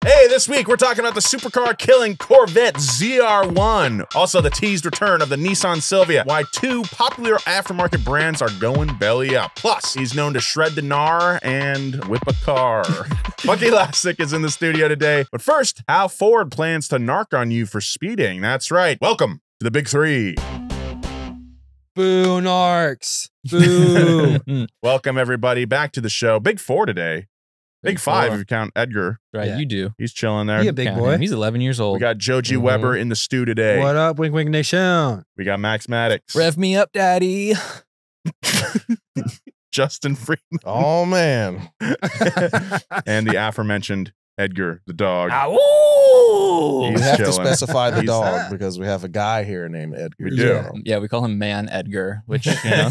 Hey, this week we're talking about the supercar killing Corvette ZR1. Also, the teased return of the Nissan Sylvia. Why two popular aftermarket brands are going belly up. Plus, he's known to shred the gnar and whip a car. Bucky Lasek is in the studio today. But first, how Ford plans to narc on you for speeding. That's right. Welcome to the Big Three. Boo, narcs. Boo. Welcome, everybody, back to the show. Big Four today. Big Five if you count Edgar. Right, Yeah. you do. He's chilling there. He a big boy. He's 11 years old. We got Joji Weber in the stew today. What up, Wink Wink Nation? We got Max Maddox. Rev me up, daddy. Justin Freeman. Oh, man. And the aforementioned Edgar, the dog. Ow! He's You have to chilling. specify the He's- dog because we have a guy here named Edgar. We do. Yeah, we call him Man Edgar, which, you know.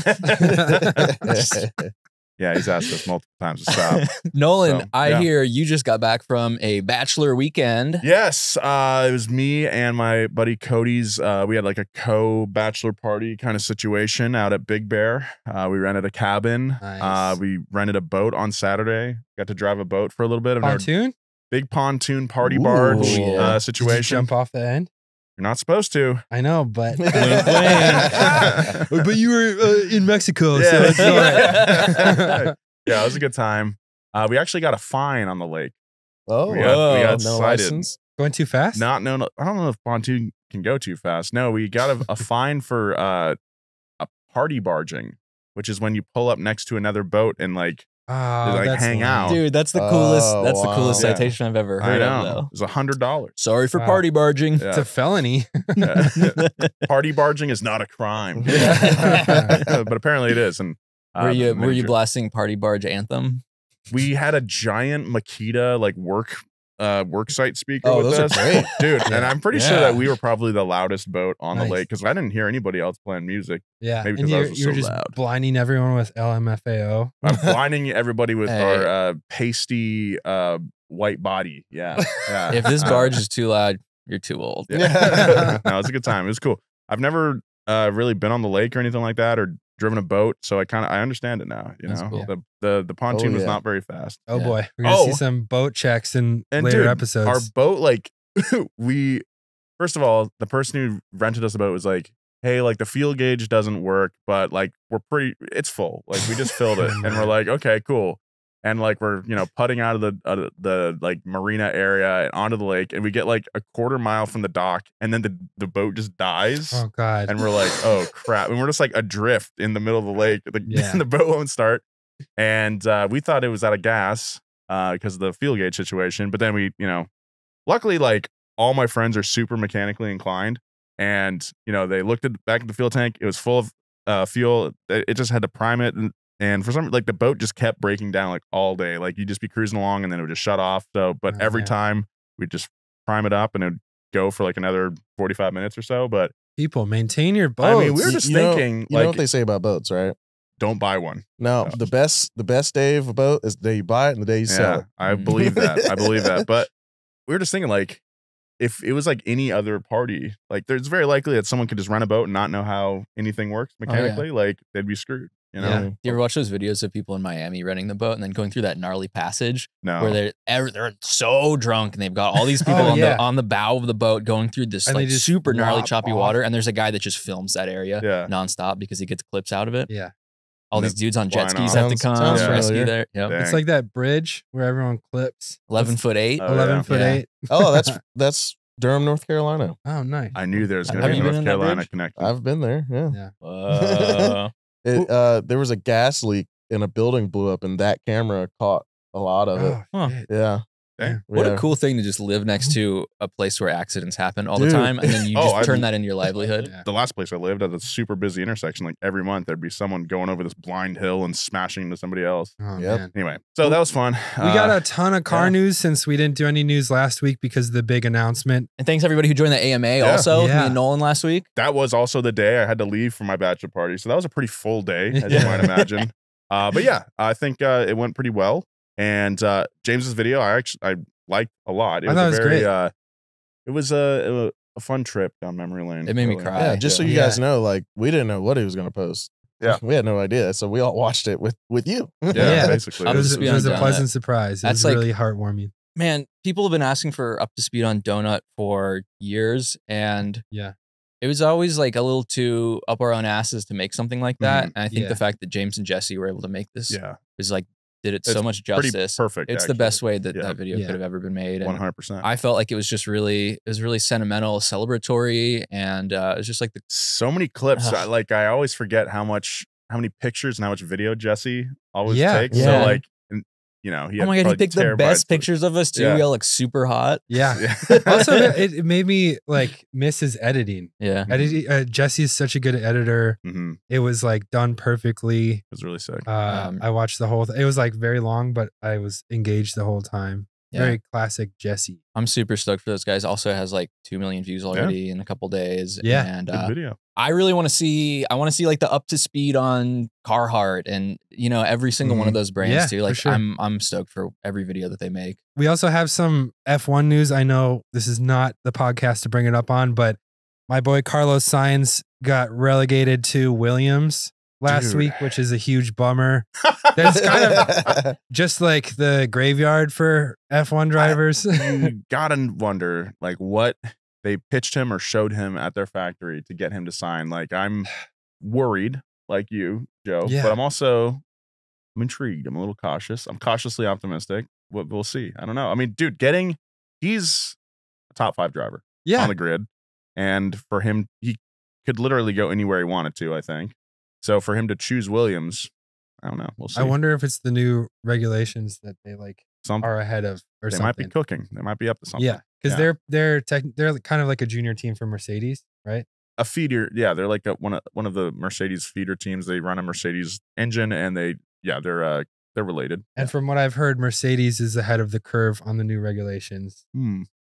Yeah, he's asked us multiple times to stop. Nolan, So, I yeah. hear you just got back from a bachelor weekend. Yes, it was me and my buddy Cody's. We had like a co-bachelor party kind of situation out at Big Bear. We rented a cabin. Nice. We rented a boat on Saturday. Got to drive a boat for a little bit. I've never- Pontoon? Big pontoon party Ooh, barge yeah. Did you situation. jump off the end? You're not supposed to. I know, but Wink, but you were in Mexico, so Yeah. it's all right. Yeah, it was a good time. We actually got a fine on the lake. Oh, We got no cited. license. Going too fast? I don't know if pontoon can go too fast. No, we got a fine for a party barging, which is when you pull up next to another boat and like Oh, like, that's hang lame. out. Dude, that's the coolest. Oh, That's the coolest wow. citation I've ever I heard of, know. though. It was $100. Sorry for Wow. party barging. It's a felony. Yeah. Party barging is not a crime, Yeah. but apparently it is. And Were you many- blasting Party Barge Anthem? We had a giant Makita like work site speaker Oh, with those are us, great. dude. And Yeah. I'm pretty sure Yeah. that we were probably the loudest boat on Nice. the lake because I didn't hear anybody else playing music. Yeah. Maybe And 'cause ours you was were so just loud. blinding everyone with LMFAO. I'm blinding everybody with Hey. our pasty white body. Yeah, yeah. If this barge is too loud, you're too old. Yeah. No, it was a good time. It was cool. I've never really been on the lake or anything like that or driven a boat, so I understand it now. You That's know, cool. the pontoon was yeah. not very fast. Oh Yeah. boy. We're going to Oh. see some boat checks in And later dude, episodes. our boat, like, we first of all, the person who rented us the boat was like, "Hey, like the fuel gauge doesn't work, but like it's full. Like we just filled it," and we're like, "Okay, cool." And like we're putting out of the like marina area and onto the lake, and we get like a quarter mile from the dock, and then the boat just dies. Oh God. And we're like, oh crap. And we're just like adrift in the middle of the lake. Yeah. The boat won't start. And we thought it was out of gas because of the fuel gauge situation. But then we, luckily, like all my friends are super mechanically inclined. And, they looked back at the fuel tank. It was full of fuel. It just had to prime it. And for some, like the boat just kept breaking down like all day. Like you'd just be cruising along and then it would just shut off. So, but Oh, every man. time we'd just prime it up and it would go for like another 45 minutes or so. But People, maintain your boats. I mean, we were just thinking, You know like, what they say about boats, right? don't buy one. No, No. the best day of a boat is the day you buy it and the day you sell it. I believe that. I believe that. But we were just thinking, like, if it was like any other party, like, there's very likely that someone could just rent a boat and not know how anything works mechanically. Like, they'd be screwed. You know? Yeah. Do you ever watch those videos of people in Miami renting the boat and then going through that gnarly passage No. where they're so drunk and they've got all these people Oh, yeah. on the bow of the boat going through this And they like just super gnarly lop choppy off. water, and there's a guy that just films that area Yeah. nonstop because he gets clips out of it. Yeah. All And these dudes on jet flying skis off. have to come Sounds rescue familiar. there. Yep. Dang. It's like that bridge where everyone clips. 11'8". Oh, 11 yeah. foot Yeah. 8. Oh, that's Durham, North Carolina. Oh, nice. I knew there was going to Have be a you been North in that Carolina bridge? connection. I've been there. Yeah. Yeah. Whoa. There was a gas leak and a building blew up, and that camera caught a lot of it. Oh, Huh. shit. Yeah. Dang. What Yeah. a cool thing to just live next to a place where accidents happen all the Dude. time, and then you Oh, just I- turn that into your livelihood. Yeah. The last place I lived at a super busy intersection, like every month, there'd be someone going over this blind hill and smashing into somebody else. Oh, Yep. man. Anyway, so that was fun. We got a ton of car yeah. news since we didn't do any news last week because of the big announcement. And thanks everybody who joined the AMA Yeah. also with Yeah. me and Nolan last week. That was also the day I had to leave for my bachelor party. So that was a pretty full day, as you Yeah. might imagine. But yeah, I think it went pretty well. And James's video, I liked a lot. It I was thought a it was very, great. it was a fun trip down memory lane. It made me really. cry. Yeah. Just so you Yeah. guys know, like we didn't know what he was going to post. Yeah. We had no idea. So we all watched it with you. Yeah, Yeah. basically. I'll It was, just be it was a honest on pleasant that. surprise. It That's was like- really heartwarming. Man, people have been asking for up to speed on Donut for years, and Yeah. it was always like a little too up our own asses to make something like that. Mhm. And I think Yeah. the fact that James and Jesse were able to make this Yeah. is like did it It's so much pretty justice. perfect, It's the actually. best way that Yeah. that video Yeah. could have ever been made. And 100%. I felt like it was just really sentimental, celebratory, and it was just like the So many clips. Ugh. I always forget how many pictures and how much video Jesse always Yeah. takes. Yeah. So like, and, you know, he oh my god, he picked the best pictures of us too. Yeah. We all look super hot. Yeah. Yeah. Also, it made me like miss his editing. Yeah, Jesse's such a good editor. Mm-hmm. It was like done perfectly. It was really sick. I watched the whole thing. It was like very long, but I was engaged the whole time. Yeah. Very classic Jesse. I'm super stoked for those guys. Also has like 2 million views already in a couple days. Yeah. And Good video. I really want to see like the up to speed on Carhartt and every single one of those brands Yeah, too. for Like sure. I'm stoked for every video that they make. We also have some F1 news. I know this is not the podcast to bring it up on, but my boy Carlos Sainz got relegated to Williams last Dude. week, which is a huge bummer. That's kind of just like the graveyard for F1 drivers. You gotta wonder like what they pitched him or showed him at their factory to get him to sign. Like I'm worried, like you, Joe, Yeah. but I'm intrigued. I'm a little cautious. I'm cautiously optimistic. We'll see. I don't know. I mean, dude, he's a top 5 driver on Yeah. the grid, and for him, he could literally go anywhere he wanted to. I think so. For him to choose Williams, I don't know. We'll see. I wonder if it's the new regulations that they like Some are ahead of or they something. might be cooking. They might be up to something. Yeah. Because Yeah. they're kind of like a junior team for Mercedes, right? A feeder. Yeah, they're like one of the Mercedes feeder teams. They run a Mercedes engine, and they're related. And from what I've heard, Mercedes is ahead of the curve on the new regulations.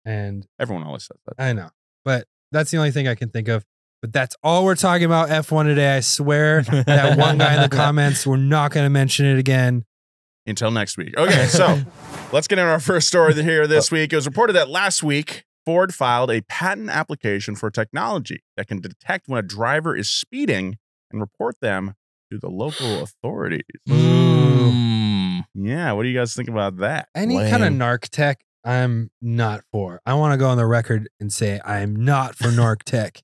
And Everyone always says that. I know, but that's the only thing I can think of. But that's all we're talking about F1 today. I swear that one guy in the comments, we're not going to mention it again. Until next week. Okay, so let's get into our first story here this week. It was reported that last week, Ford filed a patent application for technology that can detect when a driver is speeding and report them to the local authorities. Yeah, what do you guys think about that? Any kind of Lame. NARC tech, I'm not for. I want to go on the record and say I am not for NARC tech.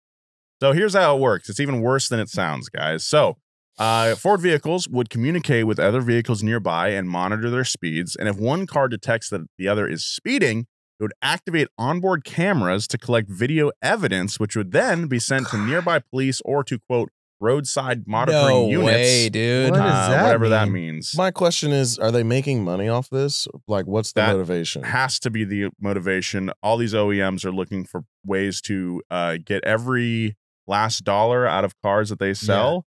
So here's how it works. It's even worse than it sounds, guys. So Ford vehicles would communicate with other vehicles nearby and monitor their speeds. And if one car detects that the other is speeding, it would activate onboard cameras to collect video evidence, which would then be sent to nearby police or to, quote, roadside monitoring No units. way, dude. What does that whatever that mean? means. My question is, are they making money off this? Like, what's the That motivation? Has to be the motivation. All these OEMs are looking for ways to get every last dollar out of cars that they sell.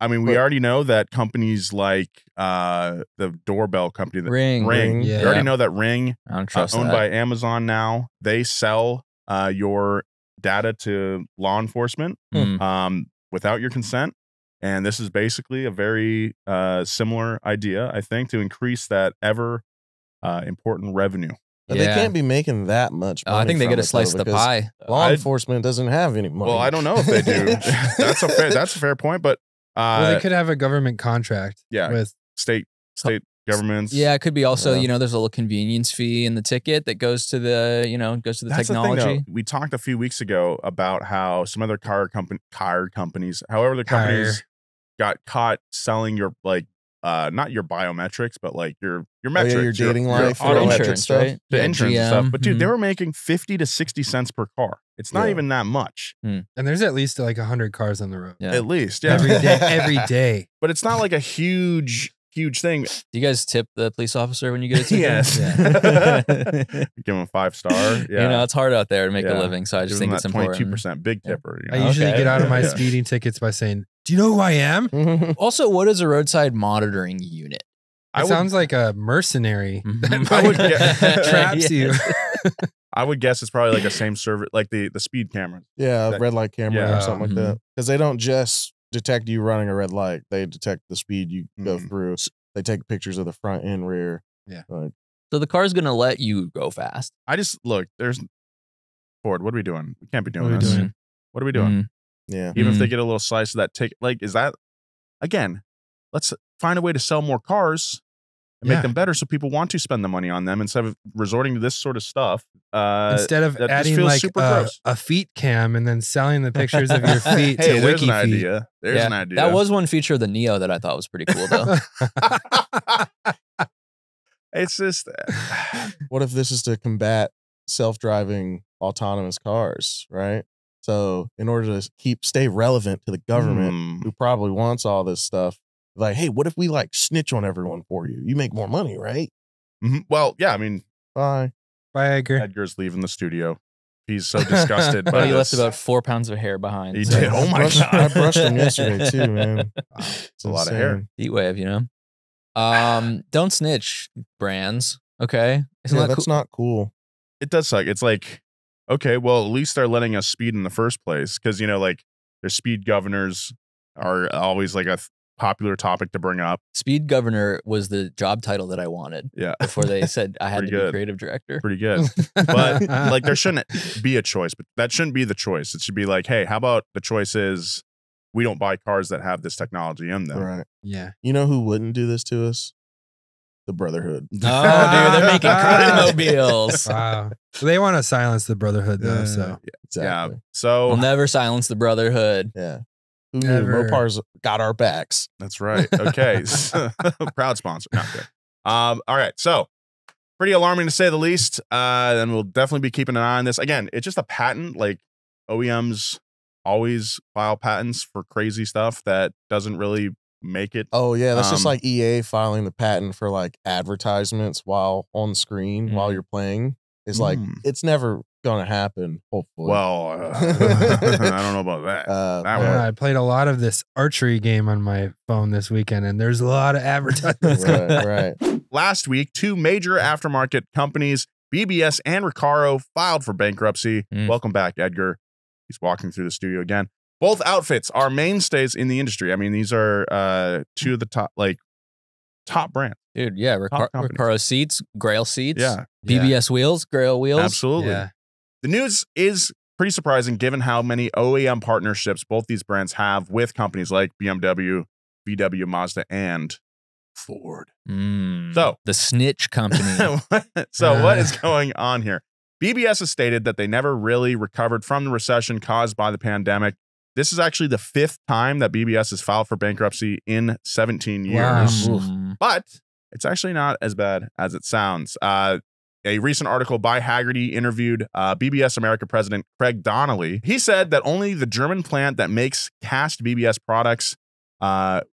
I mean, we But- already know that companies like the doorbell company, that Ring. Yeah. we already know that Ring, I don't trust owned that. by Amazon now, they sell your data to law enforcement without your consent. And this is basically a very similar idea, I think, to increase that ever important revenue. But They Yeah. can't be making that much money. I think they from get a it, slice though, of the because pie. Law I- enforcement doesn't have any money. Well, I don't know if they do. That's a fair point, but Well, they could have a government contract yeah. with state governments. Yeah, it could be also, Yeah. there's a little convenience fee in the ticket that goes to the, That's technology. the thing, though. We talked a few weeks ago about how some other car companies, however, the companies got caught selling your not your biometrics, but like your metrics, your dating life, auto your metrics, insurance stuff. right? the Yeah, insurance and stuff. GM, But dude, they mhm. were making 50 to 60 cents per car. It's not Yeah. even that much, and there's at least like 100 cars on the road Yeah. at least. Yeah, every day. Every day. but it's not like a huge thing. Do you guys tip the police officer when you get a ticket? Yes. Yeah. Give them a 5-star. Yeah, It's hard out there to make Yeah. a living, so I just Give them think it's that important. 22% big Yeah. tipper. I usually Okay. get out of my Yeah. speeding tickets by saying, "Do you know who I am?" Also, what is a roadside monitoring unit? It sounds like a mercenary Mhm. that I would like, get- traps you. I would guess it's probably like a same server, like the speed cameras. Yeah, That- red light camera Yeah. or something Mhm. like that. Because they don't just detect you running a red light; they detect the speed you go Mhm. through. They take pictures of the front and rear. Yeah. Like, So the car's gonna let you go fast. I just look. There's Ford. What are we doing? We can't be doing What are we this. doing? What are we doing? Mhm. yeah. Even if they get a little slice of that ticket, like, is that again? Let's find a way to sell more cars. and make them better so people want to spend the money on them instead of resorting to this sort of stuff. Instead of that just adding feels like super gross. a feet cam and then selling the pictures of your feet Hey, to there's Wiki an Feet. idea. There's an idea. That was one feature of the Neo that I thought was pretty cool, though. It's just What if this is to combat self-driving autonomous cars, right? So in order to stay relevant to the government, who probably wants all this stuff, like, hey, what if we like snitch on everyone for you? You make more money, right? Well, yeah, I mean, Bye. Bye, Edgar. Edgar's leaving the studio. He's so disgusted by But he this. left about 4 pounds of hair behind. He did. Oh my God. I brushed him yesterday too, man. It's a lot of hair. Heat wave, you know? Don't snitch, brands. Okay. Isn't Yeah, that that's cool? not cool. It does suck. It's like, okay, well, at least they're letting us speed in the first place. Because, you know, like their speed governors are always like a popular topic to bring up. Speed governor was the job title that I wanted. Yeah. Before they said I had to Pretty be good. creative director. Pretty good. But like there shouldn't be a choice, but that shouldn't be the choice. It should be like, hey, how about the choice is we don't buy cars that have this technology in them. Right. Yeah. You know who wouldn't do this to us? The Brotherhood. Oh, dude, they're making automobiles. Wow. They want to silence the Brotherhood though. So Exactly. Yeah. So We'll never silence the Brotherhood. Yeah. Who Never. knew? Mopar's got our backs. that's right. Okay. Proud sponsor. No, okay. All right. So pretty alarming to say the least. And we'll definitely be keeping an eye on this. Again, it's just a patent. Like OEMs always file patents for crazy stuff that doesn't really make it. Oh yeah, that's just Um, like EA filing the patent for like advertisements while on screen while you're playing. It's like it's never gonna happen. Hopefully. Well, I don't know about that. That one. I played a lot of this archery game on my phone this weekend, and there's a lot of advertisements. right. Last week, 2 major aftermarket companies, BBS and Recaro, filed for bankruptcy. Welcome back, Edgar. He's walking through the studio again. Both outfits are mainstays in the industry. I mean, these are 2 of the top brands. Dude, yeah. companies. Recaro seats, Grail seats. Yeah. BBS wheels, Grail wheels. Absolutely. Yeah. The news is pretty surprising given how many OEM partnerships both these brands have with companies like BMW, VW, Mazda, and Ford. So the snitch company. So what is going on here? BBS has stated that they never really recovered from the recession caused by the pandemic. This is actually the 5th time that BBS has filed for bankruptcy in 17 years. Wow. But it's actually not as bad as it sounds. A recent article by Haggerty interviewed BBS America President Craig Donnelly. He said that only the German plant that makes cast BBS products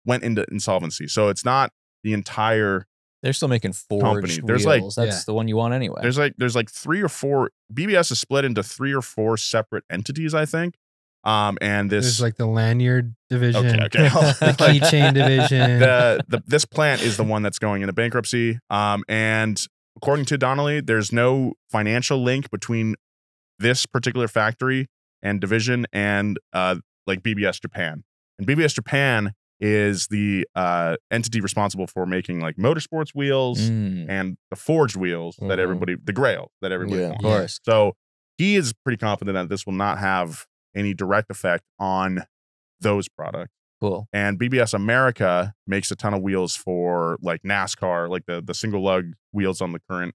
went into insolvency. So it's not the entire They're still making forged company. There's like- wheels. That's the one you want anyway. there's like 3 or 4 BBS is split into 3 or 4 separate entities, I think. And this There's like the lanyard division, okay. the keychain division. This plant is the one that's going into bankruptcy. And according to Donnelly, there's no financial link between this particular factory and division and like BBS Japan. And BBS Japan is the entity responsible for making like motorsports wheels and the forged wheels that everybody, the Grail that everybody wants. Of course. So he is pretty confident that this will not have any direct effect on those products. Cool. And BBS America makes a ton of wheels for like NASCAR, like the single lug wheels on the current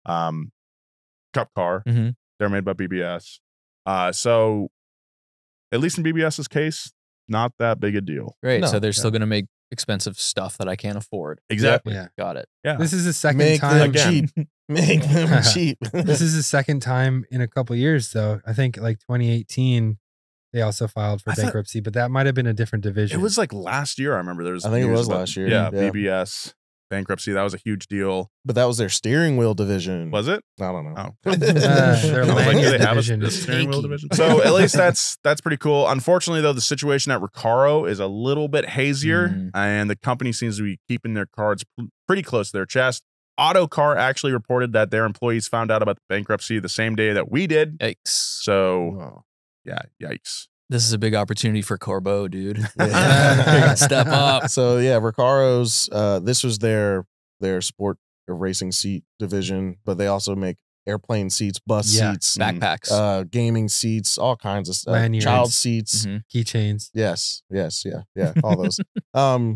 Cup car. They're made by BBS. So at least in BBS's case, not that big a deal. Great. No. So they're still going to make expensive stuff that I can't afford. Exactly. Yeah. Got it. Yeah. This is the second Make time. them cheap. Make them cheap. This is the second time in a couple years, though. I think like 2018, they also filed for I thought- bankruptcy, but that might have been a different division. It was like last year. I remember there was. I think it news was about- last year. Yeah, Yeah. BBS bankruptcy. That was a huge deal. But that was their steering wheel division. Was it? I don't know. Oh. their I was like, do lanyard they have division a is steering wheel stinky. division? So at least that's pretty cool. Unfortunately, though, the situation at Recaro is a little bit hazier, and the company seems to be keeping their cards pretty close to their chest. Autocar actually reported that their employees found out about the bankruptcy the same day that we did. Yikes. So, yeah, yikes. This is a big opportunity for Corbeau, dude. Yeah. Step up. So yeah, Recaro's this was their sport or racing seat division, but they also make airplane seats, bus seats, Backpacks. gaming seats, all kinds of stuff. Lanyards. Child seats. Keychains. Yes, yeah, all those.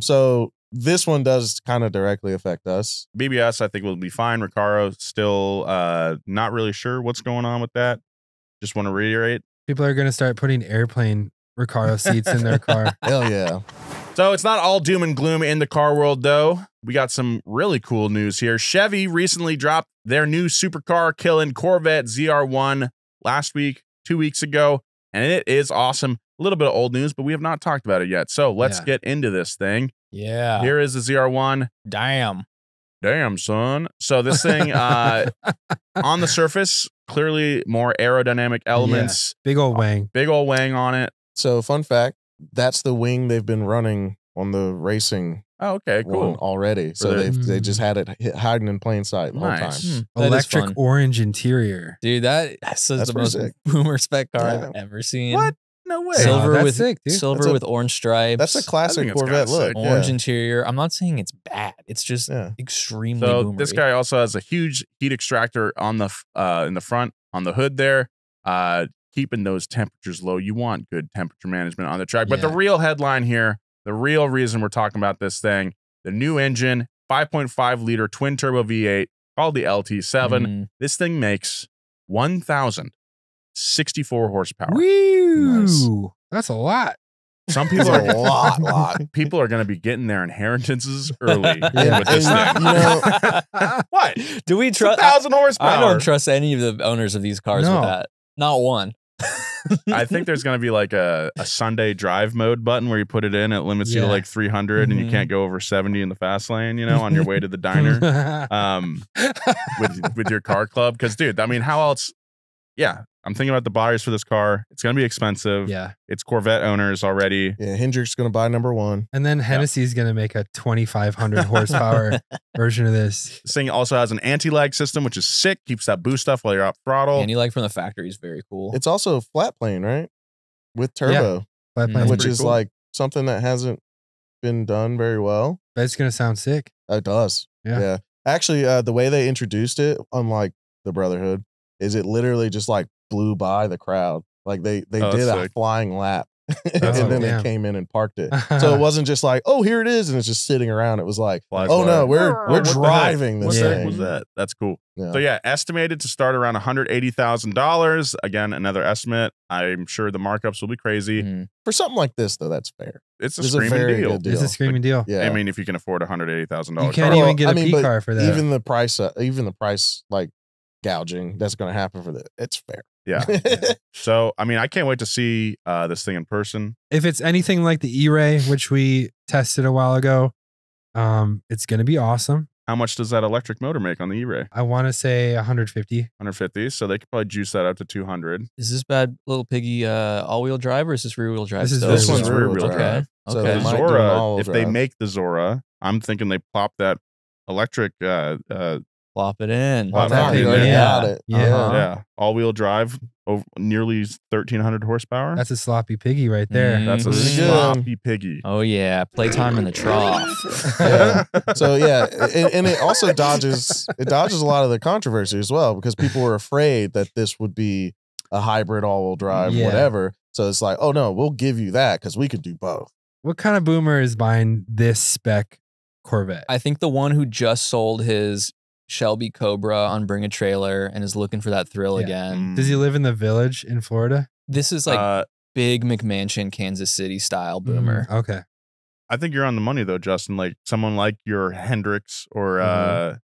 So this one does kind of directly affect us. BBS, I think, will be fine. Recaro, still not really sure what's going on with that. Just want to reiterate. People are going to start putting airplane Recaro seats in their car. Hell yeah. So it's not all doom and gloom in the car world, though. We got some really cool news here. Chevy recently dropped their new supercar killing Corvette ZR1 last week, 2 weeks ago, and it is awesome. A little bit of old news, but we have not talked about it yet. So let's get into this thing. Yeah. Here is the ZR1. Damn, son. So this thing, on the surface, clearly more aerodynamic elements. Yeah. Big old wang. Big old wang on it. So fun fact, that's the wing they've been running on the racing Oh, okay, cool. one already. So they just had it hiding in plain sight the whole time. Electric orange interior. Dude, that's the most sick. boomer spec car I've ever seen. What? No way. Silver that's with sick, dude. silver with orange stripes. That's a classic Corvette look. Orange interior. I'm not saying it's bad. It's just extremely So boomery. this guy also has a huge heat extractor on the in the front on the hood there, keeping those temperatures low. You want good temperature management on the track. But the real headline here, the real reason we're talking about this thing, the new engine, 5.5 liter twin turbo V8 called the LT7. This thing makes 1,064 horsepower. Woo! Nice. That's a lot. Some people are a lot. People are going to be getting their inheritances early Yeah. with this thing. You know, What? Do we trust 1,000 horsepower. I don't trust any of the owners of these cars No. with that. Not one. I think there's going to be like a Sunday drive mode button where you put it in. It limits you to Yeah. like 300 and you can't go over 70 in the fast lane, you know, on your way to the diner with your car club. Because, dude, I mean, how else? Yeah, I'm thinking about the buyers for this car. It's going to be expensive. Yeah. It's Corvette owners already. yeah, Hendrick's going to buy number one. And then Hennessy's going to make a 2,500 horsepower version of this. This thing also has an anti-lag system, which is sick. Keeps that boost up while you're off throttle. And you like from the factory is very cool. It's also flat plane, right? With turbo, Flat plane's which pretty is cool. like something that hasn't been done very well. But it's going to sound sick. It does. Yeah. Actually, the way they introduced it, unlike the Brotherhood, is it literally just like blew by the crowd. Like they Oh, did that's a sick. flying lap and Oh, then damn. they came in and parked it. So it wasn't just like, oh, here it is, and it's just sitting around. It was like, Flies oh by. no, we're What the heck? driving What this the heck thing. was that? That's cool. Yeah. So yeah, estimated to start around $180,000. Again, another estimate. I'm sure the markups will be crazy. Mhm. For something like this, though, that's fair. It's a It's a screaming very deal. good deal. It's a screaming deal. Yeah, I mean, if you can afford $180,000, You can't car. even get a I mean, P but car for that. even the price like gouging that's going to happen for that, it's fair. Yeah. So I mean, I can't wait to see this thing in person. If it's anything like the E-Ray, which we tested a while ago, it's going to be awesome. How much does that electric motor make on the E-Ray? I want to say 150. 150. So they could probably juice that up to 200. Is this bad little piggy all-wheel drive or is this rear-wheel drive? This is still? rear-wheel This one's drive. rear-wheel Okay. drive. So Okay. they The might do an Zora, all-wheel if they drive. make the Zora, I'm thinking they plop that electric Plop it in. Plop that You thing already in. got it. Yeah. yeah, all-wheel drive, nearly 1,300 horsepower. That's a sloppy piggy right there. That's a Pretty good. sloppy piggy. Oh yeah, playtime in the trough. Yeah. So yeah, and it also dodges a lot of the controversy as well, because people were afraid that this would be a hybrid all-wheel drive, Yeah. whatever. So it's like, oh no, we'll give you that because we could do both. What kind of boomer is buying this spec Corvette? I think the one who just sold his Shelby Cobra on Bring a Trailer and is looking for that thrill Yeah. again. Does he live in the village in Florida? This is like big McMansion, Kansas City style Mm, boomer. Okay. I think you're on the money though, Justin. Like someone like your Hendricks or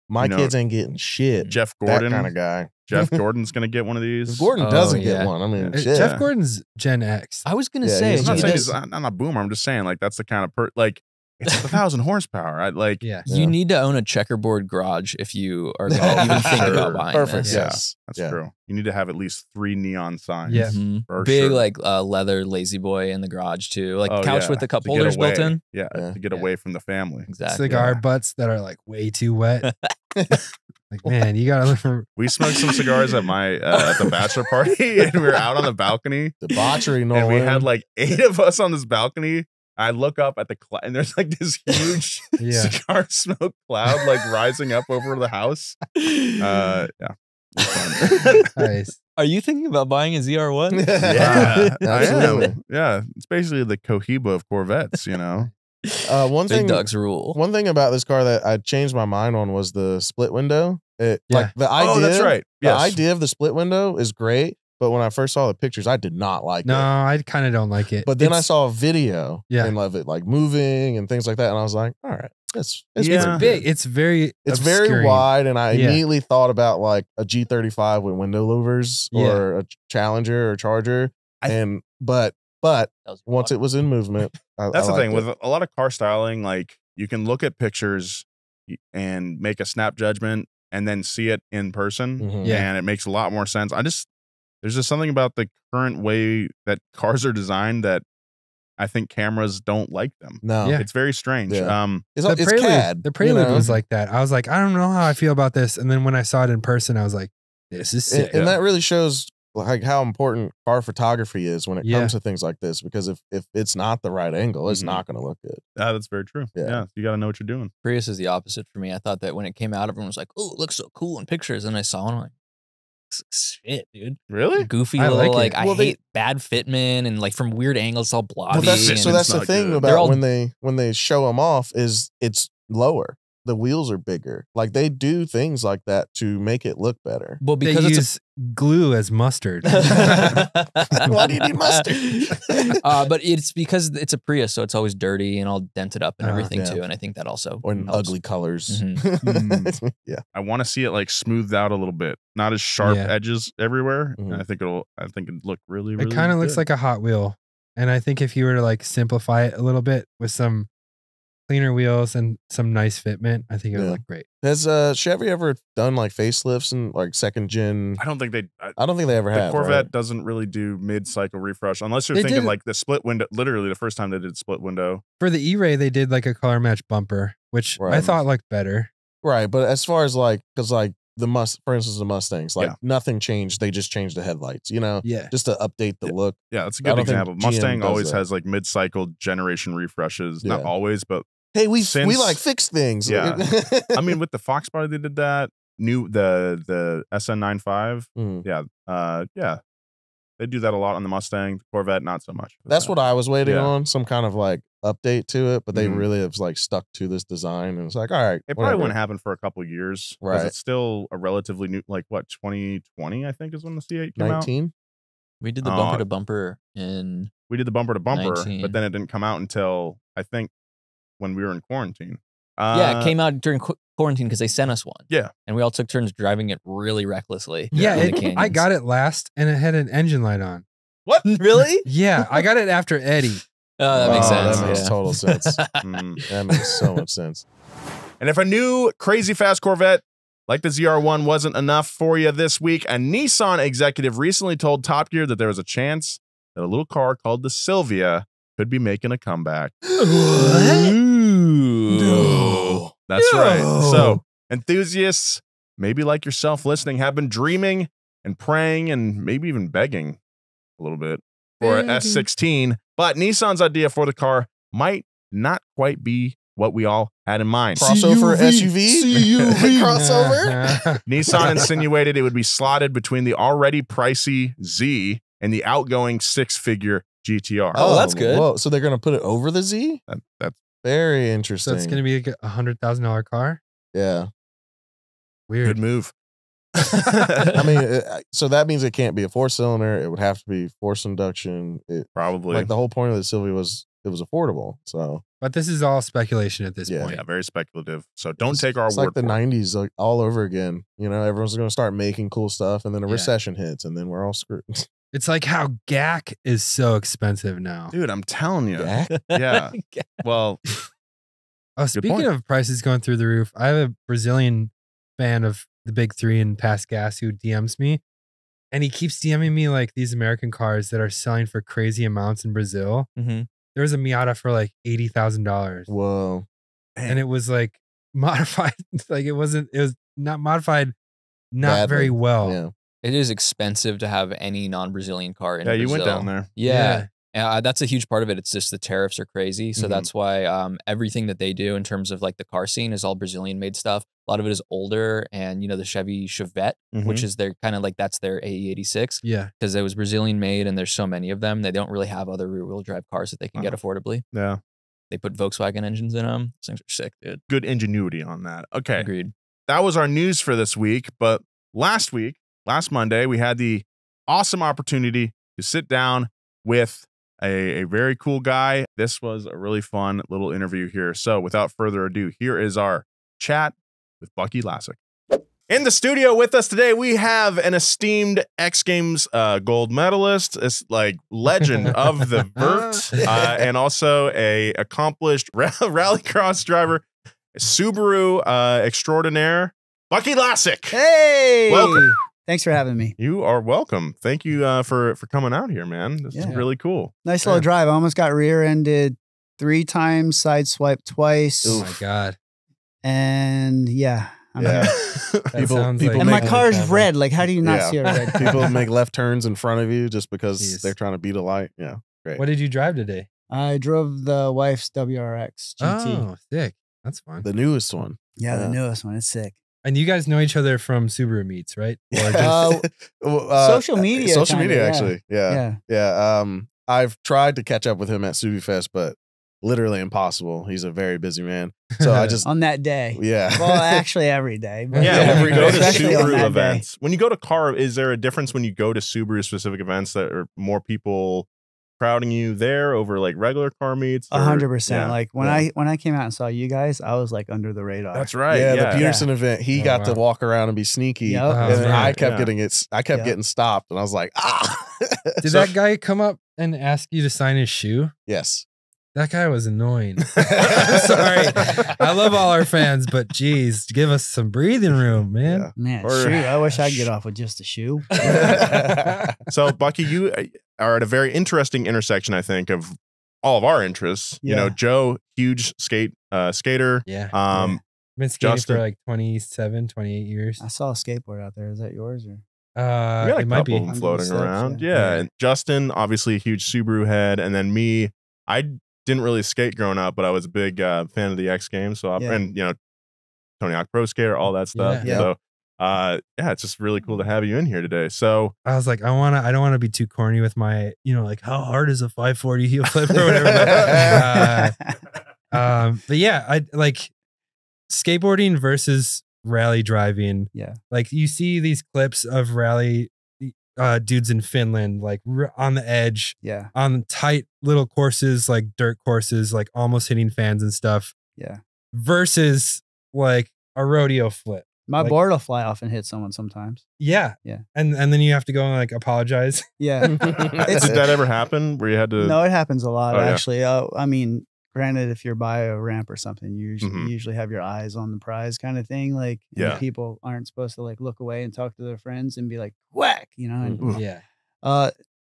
My You know, kids ain't getting shit. Jeff That Gordon. kind of guy. Jeff Gordon's gonna get one of these. If Gordon Oh, doesn't yeah. get one, I mean, Yeah. shit. Jeff Gordon's Gen X. I was gonna Yeah, say he's I'm not he saying does- he's I'm not a boomer. I'm just saying like that's the kind of like it's 1,000 horsepower. I like Yeah. you Yeah. need to own a checkerboard garage if you are gonna even think about buying Perfect. this. Yeah. Yes. that's Yeah. true. You need to have at least 3 neon signs. Yeah. Mhm. For Big sure. like leather lazy boy in the garage too, like Oh, couch yeah, with the cup to get holders built away. in. Yeah, Yeah. to get Yeah. away from the family. Exactly. Cigar Yeah. butts that are like way too wet. Like, man, you gotta look for. We smoked some cigars at my at the bachelor party, and we were out on the balcony, Debauchery, Nolan. and we had like 8 of us on this balcony. I look up at the and there's like this huge Yeah. cigar smoke cloud like rising up over the house. Yeah, Nice. Are you thinking about buying a ZR1? yeah, I Absolutely. am. Yeah, it's basically the Cohiba of Corvettes, you know. One Big thing, dogs rule. One thing about this car that I changed my mind on was the split window. Like the idea, that's right. The idea of the split window is great, but when I first saw the pictures, I did not like it. No, I kind of don't like it. But then I saw a video and of it like moving and things like that, and I was like, all right, it's big. It's very very wide, and I immediately thought about like a G35 with window louvers or a Challenger or Charger, but once it was in movement, that's the thing with a lot of car styling. Like you can look at pictures and make a snap judgment, and then see it in person, and it makes a lot more sense. There's just something about the current way that cars are designed that I think cameras don't like them. No, it's very strange. Yeah. It's CAD. The Prelude was like that. I was like, I don't know how I feel about this, and then when I saw it in person, I was like, this is sick. And that really shows like how important car photography is when it comes to things like this, because if it's not the right angle, it's not going to look good. That's very true. Yeah, you got to know what you're doing. Prius is the opposite for me. I thought that when it came out, everyone was like, oh, it looks so cool in pictures. And I saw it, I'm like, shit, dude. Really? Goofy little, like I hate bad fitment, and like from weird angles, it's all blobby. So that's the thing about when they show them off is it's lower. The wheels are bigger. Like they do things like that to make it look better. Well, because they use glue as mustard. Why do you need mustard? But it's because it's a Prius, so it's always dirty and all dented up and everything too. And I think that also in ugly colors. Yeah, I want to see it like smoothed out a little bit, not as sharp edges everywhere. And I think it'd look really. It kind of looks like a Hot Wheel, and I think if you were to like simplify it a little bit with some cleaner wheels and some nice fitment, I think it would look great. Has Chevy ever done like facelifts and like second gen? I don't think they ever have. The Corvette doesn't really do mid-cycle refresh unless you're thinking like the split window. Literally, the first time they did split window for the E-Ray, they did like a color match bumper, which I thought looked better. Right, but as far as like, because like for instance, the Mustangs, like nothing changed. They just changed the headlights, just to update the look. Yeah, that's a good example. Mustang always has like mid-cycle generation refreshes. Not always, but hey, we like fix things. Yeah, I mean, with the Fox body, they did that. The SN95. Yeah, they do that a lot on the Mustang. The Corvette, not so much. That's what I was waiting on, some kind of like update to it, but they really have like stuck to this design, and it's like, all right, it probably wouldn't happen for a couple of years, right? It's still a relatively new, like what 2020, I think, is when the C8 came 19? out. We did the bumper to bumper in. We did the bumper to bumper, 19. but then it didn't come out until I think when we were in quarantine. It came out during quarantine because they sent us one. Yeah, and we all took turns driving it really recklessly. Yeah, I got it last, and it had an engine light on. What? Really? Yeah, I got it after Eddie. That makes sense. That makes total sense. That makes so much sense. And if a new crazy fast Corvette like the ZR1 wasn't enough for you this week, a Nissan executive recently told Top Gear that there was a chance that a little car called the Sylvia could be making a comeback. What? No. That's right. So, enthusiasts, maybe like yourself listening, have been dreaming and praying and maybe even begging a little bit for an S16, but Nissan's idea for the car might not quite be what we all had in mind. Crossover SUV? Crossover? Nissan insinuated it would be slotted between the already pricey Z and the outgoing six-figure GTR. Oh, that's good. Whoa, so they're going to put it over the Z? That's very interesting. So it's going to be like a $100,000 car? Yeah. Weird. Good move. I mean, so that means it can't be a four-cylinder. It would have to be forced induction. Probably. Like the whole point of the Sylvia was it was affordable. So, but this is all speculation at this point. Yeah, very speculative. So don't take our word. It's like the '90s, like all over again. Everyone's going to start making cool stuff, and then a recession hits, and then we're all screwed. It's like how GAC is so expensive now, dude. I'm telling you. GAC? Yeah. Well. Speaking of prices going through the roof, I have a Brazilian fan of the big three and Pass Gas who DMs me, and he keeps DMing me like these American cars that are selling for crazy amounts in Brazil. Mm-hmm. There was a Miata for like $80,000. Whoa. And it was like modified. Like it was not modified, not badly. very well. Yeah. It is expensive to have any non-Brazilian car in Brazil. You went down there. Yeah. That's a huge part of it. It's just the tariffs are crazy. So that's why everything that they do in terms of like the car scene is all Brazilian made stuff. A lot of it is older, and the Chevy Chevette, which is their kind of like that's their AE86. Yeah. Because it was Brazilian made and there's so many of them. They don't really have other rear wheel drive cars that they can get affordably. Yeah. They put Volkswagen engines in them. Those things are sick, dude. Good ingenuity on that. Okay. Agreed. That was our news for this week. But last Monday, we had the awesome opportunity to sit down with a very cool guy. This was a really fun little interview here. So without further ado, here is our chat with Bucky Lasek. In the studio with us today, we have an esteemed X Games gold medalist, this like legend of the vert, and also a accomplished rallycross driver, Subaru extraordinaire, Bucky Lasek. Hey, welcome. Thanks for having me. You are welcome. Thank you for coming out here, man. This is really cool. Nice little drive. I almost got rear-ended 3 times, sideswiped twice. Oh my God. And yeah. People and my car's red. Like, how do you not see a red car? People make left turns in front of you just because they're trying to beat a light. Yeah, great. What did you drive today? I drove the wife's WRX GT. Oh, sick. That's fun. The newest one. Yeah, the newest one. It's sick. And you guys know each other from Subaru meets, right? Or just social media. Social media, yeah. actually. Yeah. I've tried to catch up with him at SubiFest, but literally impossible. He's a very busy man. So I just on that day. Yeah. Well, actually every day. But when we go to especially on Subaru that events, day. when you go to car, is there a difference when you go to Subaru specific events that are more people crowding you there over like regular car meets? 100%. Like when I came out and saw you guys, I was like under the radar. That's right. Yeah, the Peterson event, he got to walk around and be sneaky. Yep. And I kept getting stopped, and I was like, Did that guy come up and ask you to sign his shoe? Yes. That guy was annoying. I'm sorry. I love all our fans, but geez, give us some breathing room, man. Yeah. Man, shoe. I wish I could get off with just a shoe. So, Bucky, you are at a very interesting intersection, I think, of all of our interests. You know, Joe, huge skater. Yeah. Been skating Justin, for like 27, 28 years. I saw a skateboard out there. Is that yours? Or? We got a it might couple be of them floating Steps, around. yeah. Yeah. And Justin, obviously a huge Subaru head. And then me, I didn't really skate growing up, but I was a big fan of the X Games. So, and you know, Tony Hawk Pro Skater, all that stuff. Yeah. So, it's just really cool to have you in here today. So I was like, I don't want to be too corny with my, like how hard is a 540 heel flip or whatever. But yeah, I like skateboarding versus rally driving. Yeah. Like you see these clips of rally dudes in Finland, like on the edge, on tight little courses, like dirt courses, like almost hitting fans and stuff. Yeah. Versus like a rodeo flip. My board will fly off and hit someone sometimes. Yeah. Yeah. And then you have to go and like apologize. Yeah. did that ever happen where you had to? No, it happens a lot, yeah. actually. I mean, granted, if you're by a ramp or something, you usually have your eyes on the prize kind of thing. Like, people aren't supposed to like look away and talk to their friends and be like, whack, And,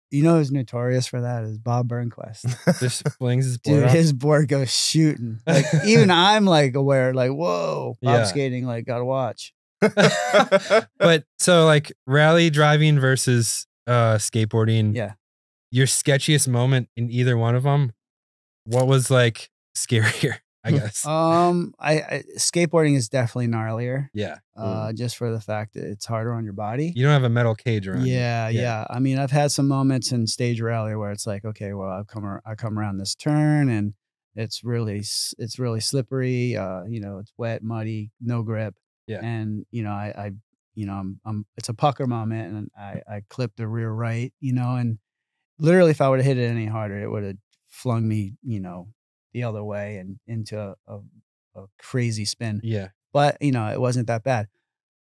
you know who's notorious for that is Bob Burnquist. Just flings his board Dude, off. his board goes shooting. Like, even I'm like aware, like, whoa, Bob Yeah. skating, like, gotta watch. But so like rally driving versus skateboarding. Yeah. Your sketchiest moment in either one of them, what was like scarier, I guess? I skateboarding is definitely gnarlier. Yeah. Just for the fact that it's harder on your body. You don't have a metal cage around. Yeah. I mean, I've had some moments in stage rally where it's like, okay, well, I come around this turn and it's really slippery. It's wet, muddy, no grip. Yeah. And I'm it's a pucker moment, and I clipped the rear right, and literally if I would have hit it any harder, it would have flung me, the other way and into a crazy spin. Yeah. But it wasn't that bad.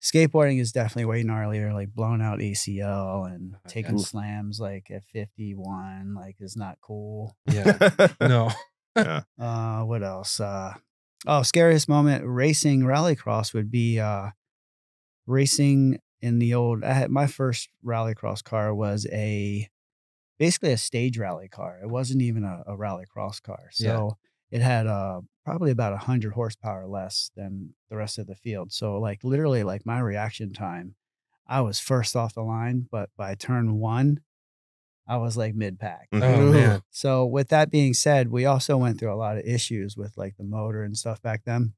Skateboarding is definitely way gnarlier, like blown out ACL and taking slams like at 51, like is not cool. Yeah. No. What else? Scariest moment racing rallycross would be racing in the old. My first rallycross car was basically a stage rally car. It wasn't even a rallycross car. So it had probably about 100 horsepower less than the rest of the field. So like literally like my reaction time, I was first off the line, but by turn 1, I was like mid-pack. Oh man. So with that being said, we also went through a lot of issues with like the motor and stuff back then.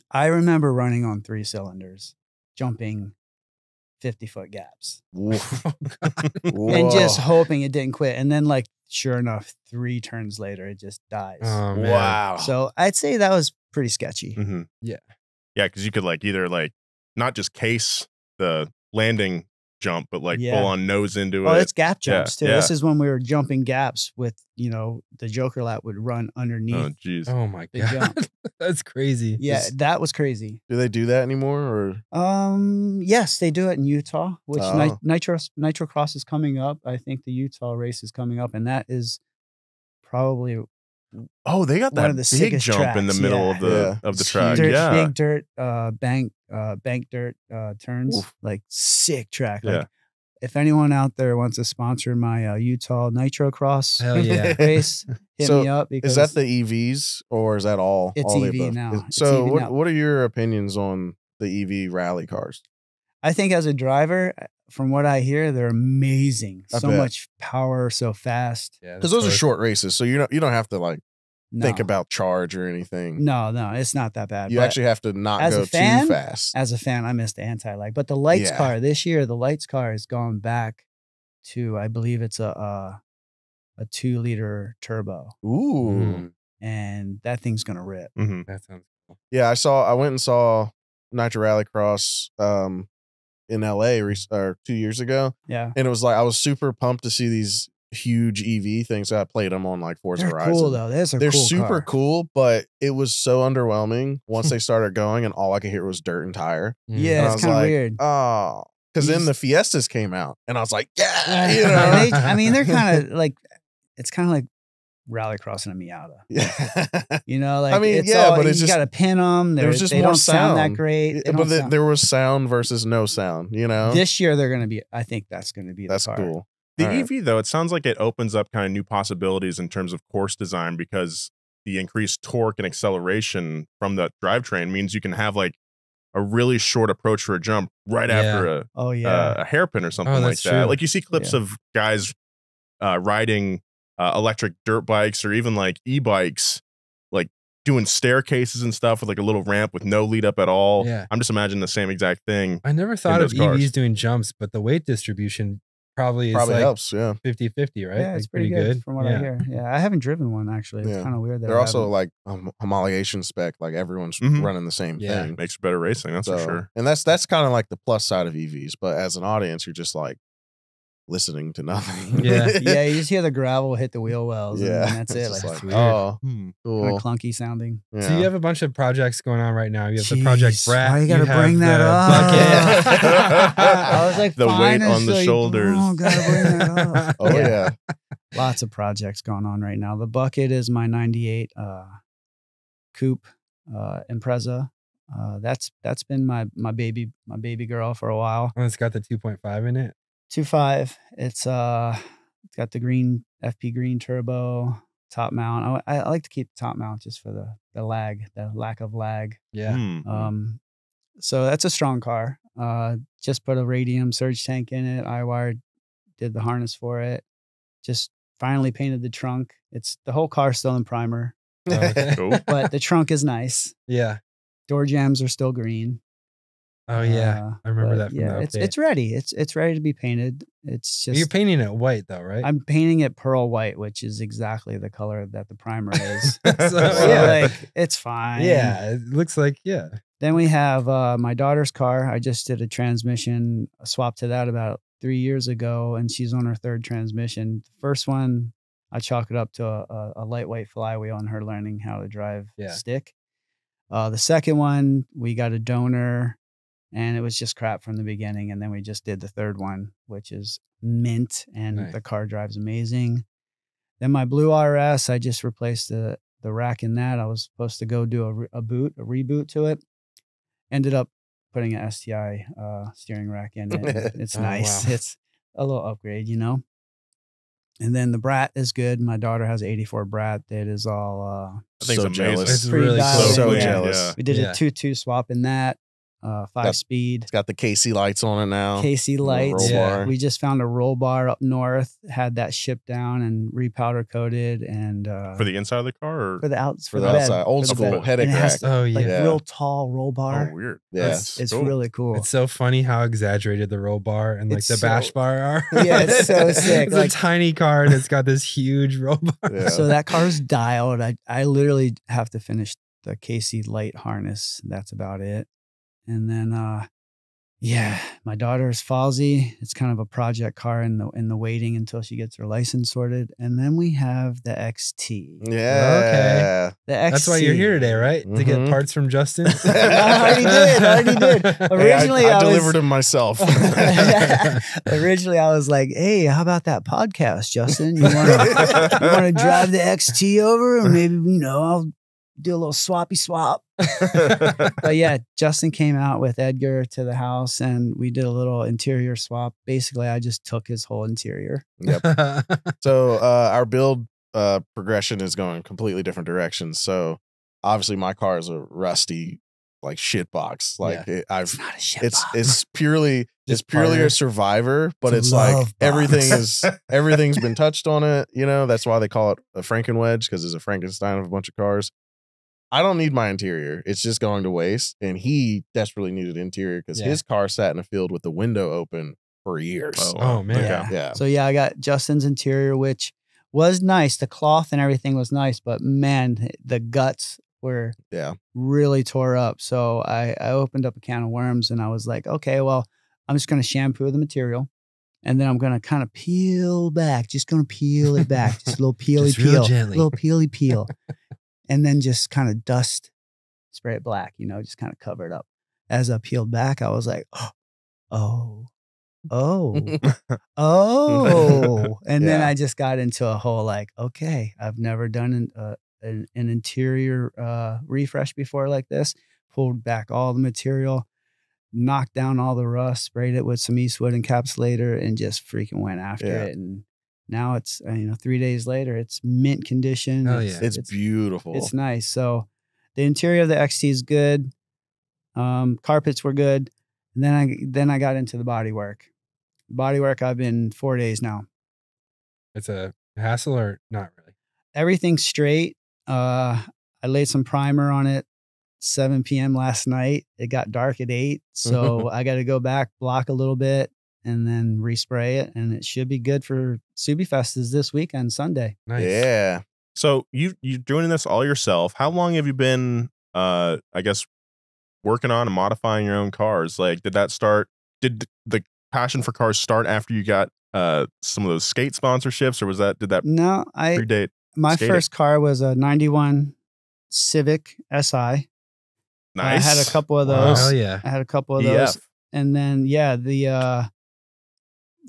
I remember running on 3 cylinders, jumping 50-foot gaps. Whoa. And just hoping it didn't quit. And then like sure enough, 3 turns later, it just dies. Oh, man. Wow. So I'd say that was pretty sketchy. Mm-hmm. Yeah. Yeah, because you could like either like not just case the landing jump, but like full on nose into it. Oh, it's gap jumps too. Yeah. This is when we were jumping gaps with, you know, the Joker lap would run underneath. Oh, jeez. Oh my the god, jump. that's crazy. Yeah, that was crazy. Do they do that anymore? Or Yes, they do it in Utah, which Oh. Nitro Cross is coming up. I think the Utah race is coming up, and that is probably Oh, they got one that of the big sickest jump in the tracks, middle yeah. of the It's track. dirt, Yeah. big dirt, bank dirt turns. Oof. Like sick track. Yeah. Like, if anyone out there wants to sponsor my Utah Nitro Cross Hell yeah. race, hit So, me up. Because is that the EVs or is that all? It's all the EV above? now. It's So EV now. what are your opinions on the EV rally cars? I think as a driver, from what I hear, they're amazing. I So bet. much power, so fast. Yeah, Because those are short races, so you don't have to like No. think about charge or anything. No, it's not that bad. You But actually have to not as a go fan, too fast. as a fan, I miss the anti-lag. But the lights Yeah. car this year, the lights car has gone back to, I believe it's a 2-liter turbo, Ooh. and that thing's gonna rip. Mm-hmm. That sounds cool. Yeah, I went and saw Nitro Rallycross in LA 2 years ago, Yeah, and it was like I was super pumped to see these huge EV things. I played them on like Forza they're Horizon. cool though. They're cool super car. cool, but it was so underwhelming once they started going, and all I could hear was dirt and tire. Yeah, And I it's was kind of like, weird. Oh, because then These- the Fiestas came out, and I was like, yeah, you And know, I mean, they're kind of like, it's kind of like rallycross in a Miata. yeah. You know, like I mean, it's yeah, all, but it's you just- got to pin them. there's just they more don't sound that sound. great. They But don't sound- there was sound versus no sound. You know, This year they're gonna be. I think that's gonna be. that's the car. cool. The All right. EV, though, it sounds like it opens up kind of new possibilities in terms of course design because the increased torque and acceleration from the drivetrain means you can have like a really short approach for a jump right after Oh yeah. a hairpin or something Oh, like that's that. true. Like you see clips of guys riding electric dirt bikes or even like e-bikes, like doing staircases and stuff with like a little ramp with no lead up at all. Yeah. I'm just imagining the same exact thing. I never thought of those cars. EVs doing jumps, but the weight distribution probably is like helps. Yeah, 50-50, right? Yeah, Like, it's pretty good from what I hear. Yeah, I haven't driven one actually. It's Yeah. kind of weird that they're I also haven't. like homologation spec. Like everyone's Mhm. running the same Yeah. thing. Makes for better racing, that's for So, sure. and that's kind of like the plus side of EVs. But as an audience, you're just like listening to nothing. Yeah. Yeah, you just hear the gravel hit the wheel wells. Yeah. and that's it. It's Like, just weird. oh, Hmm. cool. kind of clunky sounding. Yeah. So you have a bunch of projects going on right now. You have the Project Jeez, Brat. why you gotta have bring that the up? Bucket. I was like, The fine weight on the until you- shoulders. Oh, gotta bring that up. Oh yeah. Lots of projects going on right now. The Bucket is my 98 coupe Impreza. That's been my baby girl for a while. Oh, it's got the 2.5 in it. 2.5. It's got the green FP green turbo top mount. I like to keep the top mount just for the lack of lag. Yeah. Hmm. So that's a strong car. Just put a radium surge tank in it. I wired, did the harness for it. Just finally painted the trunk. It's the whole car still in primer, Cool. but the trunk is nice. Yeah. Door jambs are still green. Oh yeah. I remember but that from yeah, the it's update. ready. It's ready to be painted. It's just You're painting it white though, right? I'm painting it pearl white, which is exactly the color that the primer is. So, So, yeah. like it's fine. Yeah. It looks like, yeah. Then we have my daughter's car. I just did a transmission swap to that about 3 years ago, and she's on her third transmission. The first one, I chalk it up to a lightweight flywheel and her learning how to drive stick. The second one, we got a donor, and it was just crap from the beginning. And then we just did the third one, which is mint, and Nice. the car drives amazing. Then my blue RS, I just replaced the rack in that. I was supposed to go do a reboot to it. Ended up putting an STI steering rack in it. It's Oh, nice. wow. It's a little upgrade, you know. And then the Brat is good. My daughter has 84 Brat. That is all. I think So it's jealous. amazing. It's pretty really dialed cool. So in. jealous. Yeah. We did Yeah. a 2-2 swap in that. 5-speed. It's got the KC lights on it now. KC lights. Roll bar. We just found a roll bar up north, had that shipped down and repowder coated, and For the inside of the car, or for the For the bed, outside, old for the school bed. headache And it has rack. the, Oh, like yeah. real tall roll bar. oh, weird. Yeah. It's cool. really cool. It's so funny how exaggerated the roll bar and like It's the so- bash bar are. Yeah, it's so sick. It's Like- a tiny car and it's got this huge roll bar. Yeah. So that car's dialed. I literally have to finish the KC light harness. That's about it. And then yeah, my daughter's Falsey. It's kind of a project car in the waiting until she gets her license sorted. And then we have the XT. Yeah. The XT. That's why you're here today, right? To get Mhm. parts from Justin. I already did. Hey, Originally, I I was- delivered him myself. Originally, I was like, "Hey, how about that podcast, Justin? You want to drive the XT over, and maybe I'll do a little swappy swap." But yeah, Justin came out with Edgar to the house, and we did a little interior swap. Basically, I just took his whole interior. So our build progression is going completely different directions. So obviously my car is a rusty like shit box. Like It's not a shit it's box. purely Just purely partner. a survivor, but It's it's a like love box. everything's been touched on it. That's why they call it a Frankenwedge, because it's a Frankenstein of a bunch of cars. I don't need my interior. It's just going to waste. And he desperately needed interior because his car sat in a field with the window open for years. Oh, man. Yeah. Yeah. So yeah, I got Justin's interior, which was nice. The cloth and everything was nice, but man, the guts were really tore up. So I opened up a can of worms and I was like, okay, well, I'm just going to shampoo the material. And then I'm going to kind of peel back, just going to peel it back. Just a little peely Just real peel, gently. little peely peel. And then just kind of spray it black, just kind of cover it up. As I peeled back, I was like, oh. And then I just got into a whole like, okay, I've never done an interior refresh before like this. Pulled back all the material, knocked down all the rust, sprayed it with some Eastwood encapsulator, and just freaking went after it. And now it's 3 days later, it's mint condition. Oh, yeah. It's beautiful. It's nice. So the interior of the XT is good. Carpets were good. And then I got into the bodywork. Bodywork, I've been 4 days now. It's a hassle or not really? Everything's straight. I laid some primer on it 7 p.m. last night. It got dark at 8. So I got to go back, block a little bit, and then respray it. And it should be good for SubiFest is this weekend, Sunday. Nice. Yeah. So you're doing this all yourself. How long have you been, I guess, working on and modifying your own cars? Like, did the passion for cars start after you got some of those skate sponsorships, or did that No, predate? my skating? first car was a 91 Civic SI. Nice. I had a couple of Oh, those. hell yeah. I had a couple of those. EF. And then, the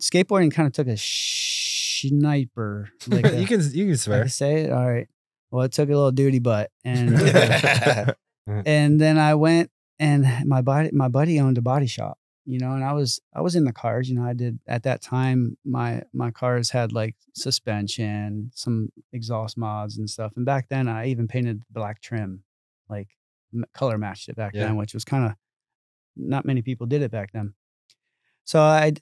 skateboarding kind of took a sniper. Like You can I swear. can say it. All right. Well, it took a little duty butt. And and then I went, and my buddy owned a body shop, and I was in the cars, I did at that time, my cars had like suspension, some exhaust mods and stuff. And back then I even painted black trim, like color matched it back then, which was kind of not many people did it back then. So I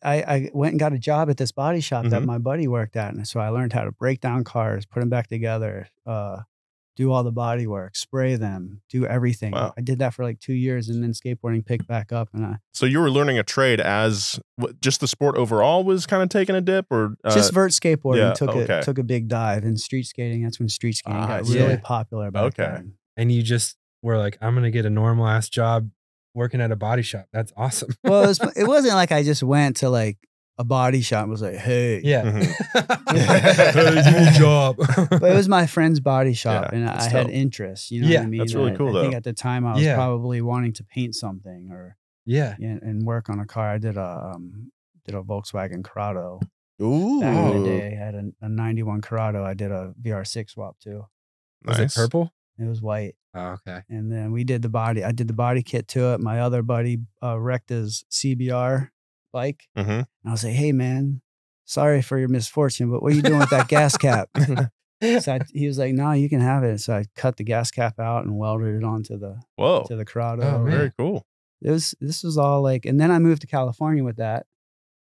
went and got a job at this body shop that my buddy worked at. And so I learned how to break down cars, put them back together, do all the body work, spray them, do everything. Wow. I did that for like 2 years, and then skateboarding picked back up. And So you were learning a trade as just the sport overall was kind of taking a dip, or just vert skateboarding okay. took a big dive, and street skating. That's when street skating got yeah. really popular back then. And you just were like, I'm going to get a normal ass job working at a body shop. That's awesome. Well, it wasn't like I just went to like a body shop and was like, hey. Yeah. Mhm. Job. But it was my friend's body shop, Yeah, and that's I had dope. interests. You know Yeah, what I mean? that's really And cool, I think though. at the time I was Yeah. probably wanting to paint something or Yeah. and work on a car. I did a Volkswagen Corrado. Ooh. Back in the day, I had a 91 Corrado. I did a VR6 swap too. Was Nice. it purple? It was white. Oh, okay. And then we did the body. I did the body kit to it. My other buddy wrecked his CBR bike. Mhm. And I was like, hey, man, sorry for your misfortune, but what are you doing with that gas cap? So he was like, no, you can have it. So I cut the gas cap out and welded it onto the Whoa. Corrado. Oh, man. Very cool. this was all like, and then I moved to California with that.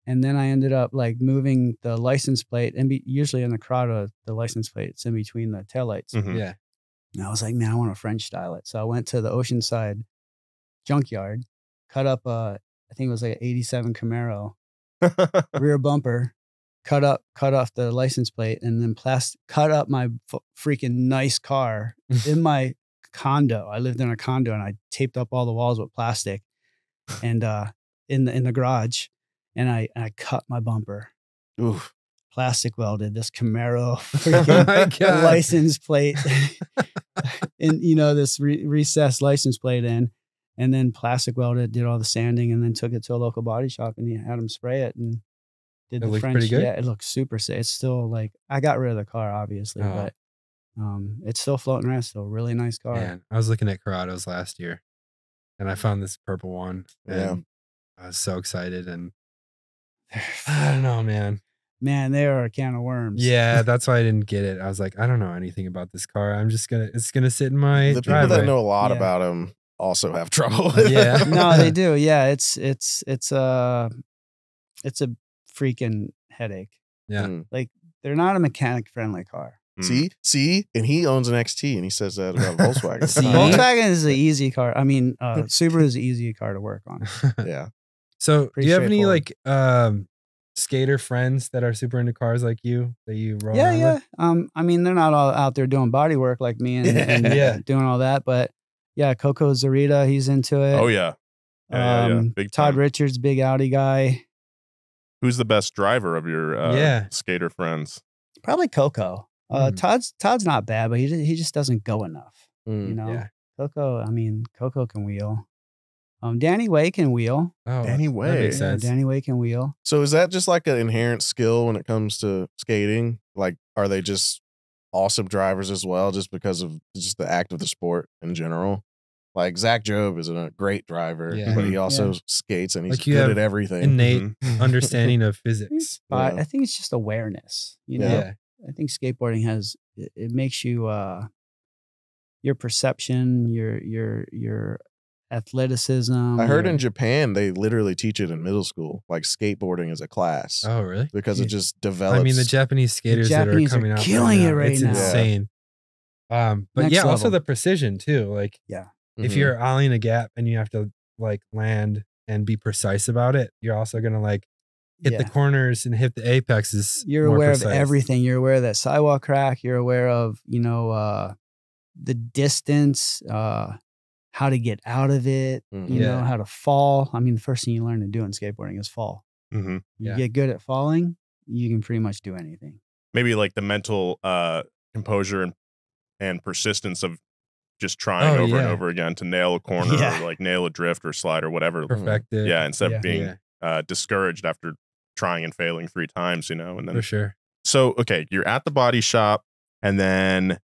And then I ended up like moving the license plate, and usually in the Corrado, the license plate's in between the taillights. Yeah. And I was like, man, I want to French style it. So I went to the Oceanside junkyard, cut up I think it was like an 87 Camaro rear bumper, cut off the license plate, and then cut up my freaking nice car in my condo. I lived in a condo, and I taped up all the walls with plastic, and in the garage. And I cut my bumper. Oof. Plastic welded this Camaro freaking license plate, and this recessed license plate in, and then plastic welded, did all the sanding, and then took it to a local body shop, and he had them spray it and did the French. Pretty good? Yeah, it looks super safe. It's still like, I got rid of the car obviously, but it's still floating around. Still a really nice car. Man, I was looking at Corrados last year, and I found this purple one, and I was so excited, and I don't know, man. Man, they are a can of worms. Yeah, that's why I didn't get it. I was like, I don't know anything about this car. It's gonna sit in my the driveway. people that know a lot about them also have trouble with it. No, they do. Yeah, it's a freaking headache. Yeah. Like, they're not a mechanic friendly car. See, and he owns an XT, and he says that about Volkswagen. Volkswagen is an easy car. I mean, Subaru is an easy car to work on. Yeah. So, do you have any like skater friends that are super into cars like you that you roll around with? I mean, they're not all out there doing body work like me and doing all that, but yeah, Coco Zarita, he's into it. Oh yeah, big Todd time. Richards, big Audi guy. Who's the best driver of your skater friends? Probably Coco. Todd's not bad, but he just doesn't go enough. Coco, I mean, Coco can wheel. Danny Way can wheel. Oh, Danny Way. That makes sense. Danny Way can wheel. So is that just like an inherent skill when it comes to skating? Like, are they just awesome drivers as well, just because of just the act of the sport in general? Like, Zach Jobe is a great driver, but he also skates, and he's like good at everything. Innate understanding of physics. I think it's just awareness. I think skateboarding it makes you your perception, your athleticism. I heard in Japan they literally teach it in middle school, like skateboarding as a class. Oh, really? Because it just develops. I mean, the Japanese skaters that are coming out, killing it right now. It's insane. But Next level. also the precision too. Like, if you're ollieing a gap and you have to like land and be precise about it, you're also gonna like hit the corners and hit the apexes. You're aware of everything. You're aware of that sidewalk crack. You're aware of the distance. How to get out of it, you know, how to fall. I mean, the first thing you learn to do in skateboarding is fall. You get good at falling, you can pretty much do anything. Maybe like the mental composure and persistence of just trying over and over again to nail a corner or like nail a drift or slide or whatever. Perfect it. Yeah, instead of being discouraged after trying and failing 3 times, and then for sure. So, okay, you're at the body shop, and then,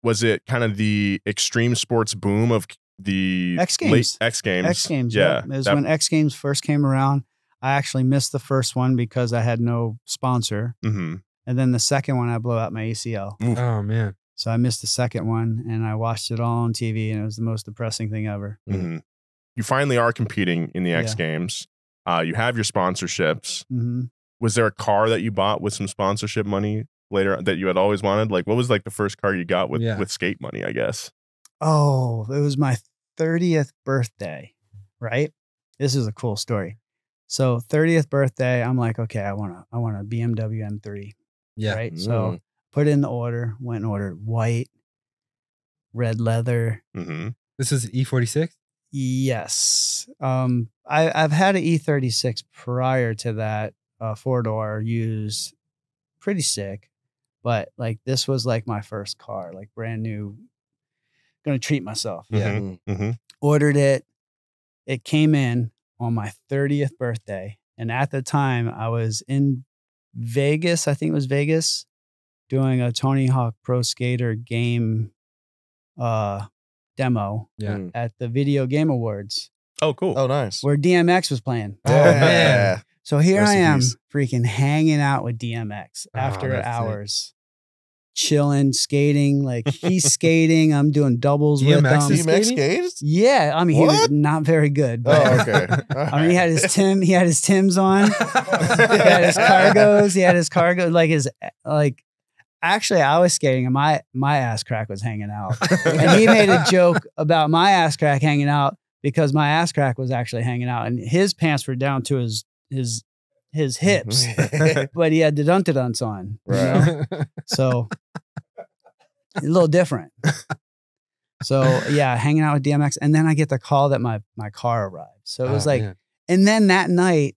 was it kind of the extreme sports boom of the X Games? X Games. Yeah. It was when X Games first came around. I actually missed the first one because I had no sponsor. And then the second one, I blew out my ACL. Oh, man. So I missed the second one, and I watched it all on TV, and it was the most depressing thing ever. You finally are competing in the X Games. You have your sponsorships. Was there a car that you bought with some sponsorship money later that you had always wanted? Like, what was like the first car you got with skate money, I guess? Oh, it was my 30th birthday, right? This is a cool story. So 30th birthday, I'm like, okay, I want a BMW M3. Yeah. Right. So put in the order, went and ordered white, red leather. This is E46? Yes. I've had an E36 prior to that, 4-door used, pretty sick. But like, this was like my first car, like brand new, gonna treat myself. Ordered it. It came in on my 30th birthday. And at the time I was in Vegas, I think it was Vegas, doing a Tony Hawk Pro Skater game demo at the Video Game Awards. Oh, cool. Oh, nice. Where DMX was playing. Oh, man. So here I am freaking hanging out with DMX after hours, chilling, skating. Like he's skating, I'm doing doubles with him. DMX skates? Yeah, I mean, he was not very good. But, I mean, he had his Timbs on. He had his cargos. Like actually, I was skating and my ass crack was hanging out. And he made a joke about my ass crack hanging out because my ass crack was actually hanging out, and his pants were down to his hips, but he had the dunta-dunts on. Right. You know? So a little different. So yeah, hanging out with DMX, and then I get the call that my car arrived. So it was and then that night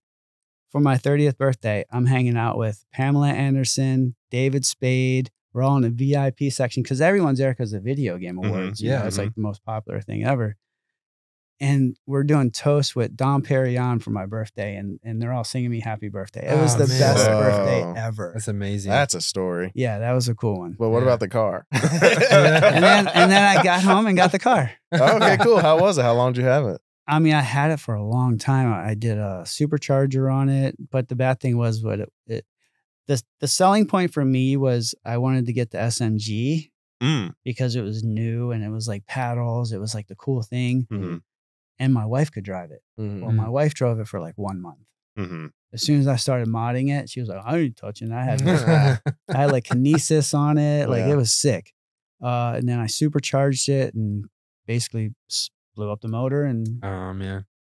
for my 30th birthday, I'm hanging out with Pamela Anderson, David Spade. We're all in the VIP section because everyone's there because of Video Game Awards. You know, it's like the most popular thing ever. And we're doing toast with Dom Perignon for my birthday, and they're all singing me happy birthday. It was the best birthday ever. That's amazing. That's a story. Yeah, that was a cool one. But what about the car? and then I got home and got the car. Okay, cool. How was it? How long did you have it? I mean, I had it for a long time. I did a supercharger on it, but the bad thing was the selling point for me was I wanted to get the SMG because it was new and it was like paddles. It was like the cool thing. And my wife could drive it. Well, my wife drove it for like 1 month. As soon as I started modding it, she was like, I ain't touching it. I had like kinesis on it. Like it was sick. And then I supercharged it and basically blew up the motor and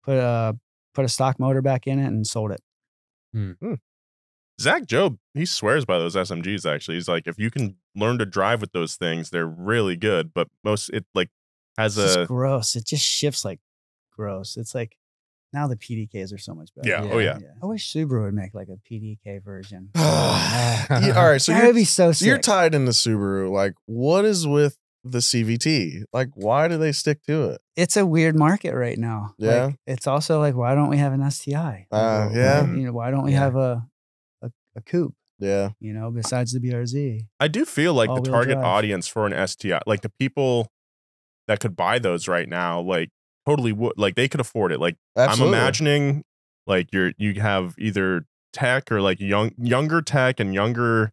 put a stock motor back in it and sold it. Zach Job, he swears by those SMGs. Actually, he's like, if you can learn to drive with those things, they're really good. But it like has it's just gross. It just shifts like gross. It's like now the PDKs are so much better. Yeah. Oh yeah. I wish Subaru would make like a PDK version. All right, so that would be so sick. You're tied into Subaru. Like, what is with the CVT? Like, why do they stick to it? It's a weird market right now. Yeah. Like, it's also like, why don't we have an STI? Yeah. You know, why don't we have a coupe? Yeah. You know, besides the BRZ. I do feel like the All-wheel target drive. audience for an STI, like the people that could buy those right now, like totally would, like they could afford it. Like Absolutely. I'm imagining like you have either tech or like younger tech and younger,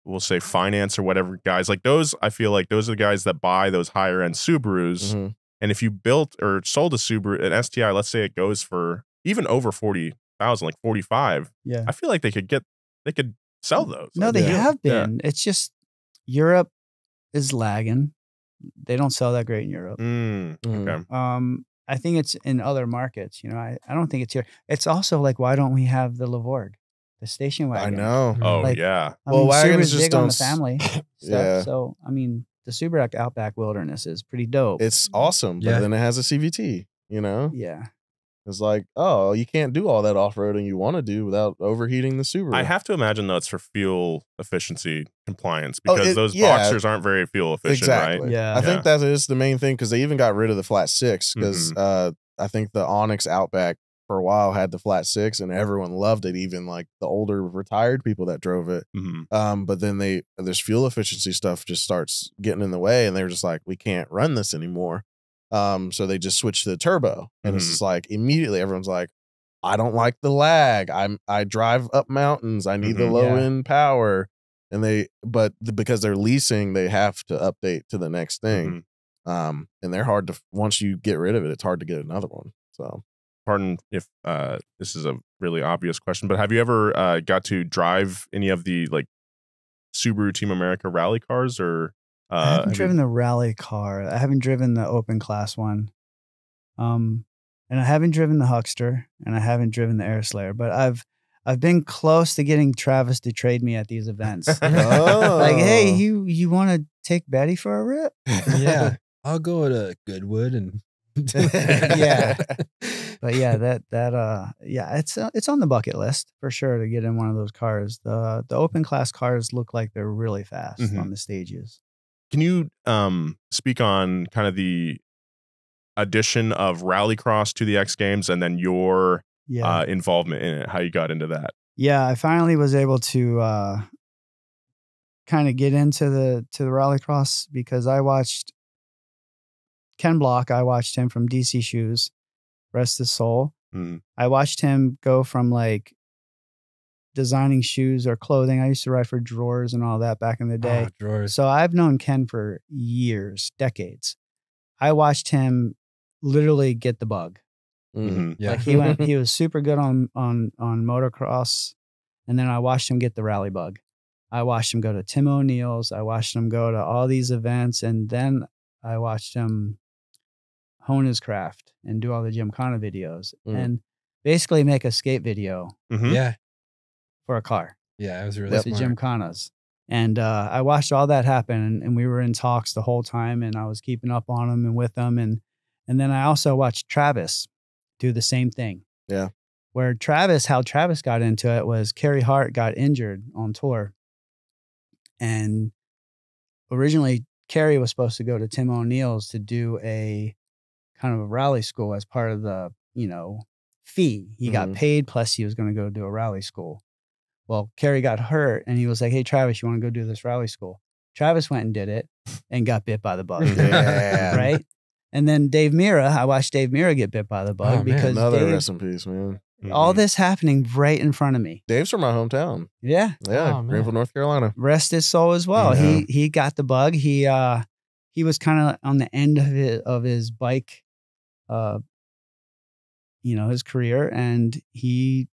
we'll say finance or whatever guys like those. I feel like those are the guys that buy those higher end Subarus. And if you built or sold a Subaru, an STI, let's say it goes for even over 40,000, like 45. Yeah. I feel like they could sell those. No, they have been. It's just Europe is lagging. They don't sell that great in Europe. Okay. I think it's in other markets. You know, I don't think it's here. It's also like, why don't we have the Lavorg, the station wagon? I know. Oh Like, yeah. I mean, wagons Subaru's just big on don't the family stuff. Yeah. So I mean, the Subaru Outback Wilderness is pretty dope. It's awesome, but then it has a CVT. You know, Yeah. it's like, oh, you can't do all that off roading you want to do without overheating the Subaru. I have to imagine though it's for fuel efficiency compliance because those yeah. boxers aren't very fuel efficient, Exactly. right? Yeah. I think that is the main thing because they even got rid of the flat six because I think the Onyx Outback for a while had the flat six and everyone loved it, even like the older retired people that drove it. But then this fuel efficiency stuff just starts getting in the way and they were just like, we can't run this anymore. So they just switched to the turbo and it's just like immediately everyone's like, I don't like the lag. I drive up mountains. I need the low end power. And because they're leasing, they have to update to the next thing. And they're hard to, once you get rid of it, it's hard to get another one. So Pardon if this is a really obvious question, but have you ever got to drive any of the like Subaru Team America rally cars or I haven't driven the rally car. I haven't driven the open class one. And I haven't driven the Huckster and I haven't driven the Air Slayer, but I've been close to getting Travis to trade me at these events. Like, hey, you want to take Betty for a rip? Yeah. I'll go to Goodwood and yeah. But yeah, it's on the bucket list for sure to get in one of those cars. The open class cars look like they're really fast on the stages. Can you speak on kind of the addition of Rallycross to the X Games and then your involvement in it, how you got into that? Yeah, I finally was able to kind of get into the Rallycross because I watched Ken Block. I watched him from DC Shoes, rest his soul. I watched him go from like designing shoes or clothing. I used to write for Drawers and all that back in the day. Oh, Drawers. So I've known Ken for years, decades. I watched him literally get the bug. Yeah. Like he was super good on motocross, and then I watched him get the rally bug. I watched him go to Tim O'Neill's. I watched him go to all these events, and then I watched him hone his craft and do all the Gymkhana videos and basically make a skate video. Yeah. For a car. Yeah, it was really the Gymkhanas. And I watched all that happen, and we were in talks the whole time, and I was keeping up on him and with him. And then I also watched Travis do the same thing. Yeah. How Travis got into it was Carey Hart got injured on tour. And originally Carey was supposed to go to Tim O'Neill's to do a kind of a rally school as part of the, fee. He got paid, plus he was going to go do a rally school. Well, Carey got hurt, and he was like, hey, Travis, you want to go do this rally school? Travis went and did it and got bit by the bug. Yeah. Right? And then Dave Mira, I watched Dave Mira get bit by the bug because another rest in peace, man. All this happening right in front of me. Dave's from my hometown. Yeah. Yeah, Greenville, North Carolina. Rest his soul as well. Yeah. He got the bug. He was kind of on the end of his bike, his career, and he